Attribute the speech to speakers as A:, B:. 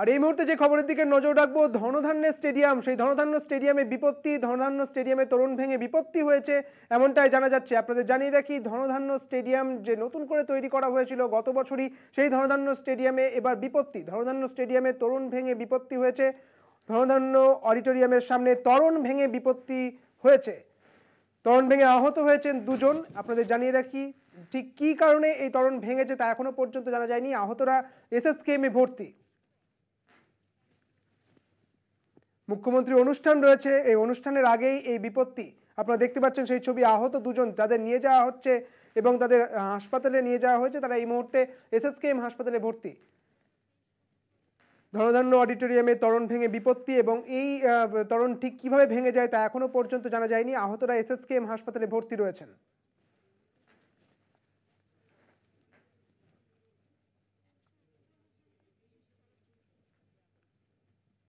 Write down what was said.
A: আর এই মুহূর্তে যে খবরের দিকে নজর রাখবো, ধনধান্য স্টেডিয়াম, সেই ধনধান্য স্টেডিয়ামে বিপত্তি, ধনধান্য স্টেডিয়ামে তোরণ ভেঙে বিপত্তি হয়েছে এমনটাই জানা যাচ্ছে। আপনাদের জানিয়ে রাখি, ধনধান্য স্টেডিয়াম যে নতুন করে তৈরি করা হয়েছিল গত বছরই, সেই ধনধান্য স্টেডিয়ামে এবার বিপত্তি। ধনধান্য স্টেডিয়ামে তোরণ ভেঙে বিপত্তি হয়েছে। ধনধান্য অডিটোরিয়ামের সামনে তোরণ ভেঙে বিপত্তি হয়েছে। তোরণ ভেঙে আহত হয়েছেন দুজন। আপনাদের জানিয়ে রাখি, ঠিক কী কারণে এই তোরণ ভেঙেছে তা এখনো পর্যন্ত জানা যায়নি। আহতরা এসএসকেএমে ভর্তি। মুখ্যমন্ত্রীর অনুষ্ঠান রয়েছে, এই অনুষ্ঠানের আগেই এই বিপত্তি। আপনারা দেখতে পাচ্ছেন সেই ছবি, আহত দুজন যাদের নিয়ে যাওয়া হচ্ছে এবং তাদের হাসপাতালে নিয়ে যাওয়া হয়েছে, তারা এই মুহূর্তে এসএসকেএম হাসপাতালে ভর্তি। ধনধান্য অডিটোরিয়ামে তোরণ ভেঙে বিপত্তি, এবং এই তোরণ ঠিক কিভাবে ভেঙে যায় তা এখনো পর্যন্ত জানা যায়নি। আহতরা এসএসকেএম হাসপাতালে ভর্তি রয়েছেন।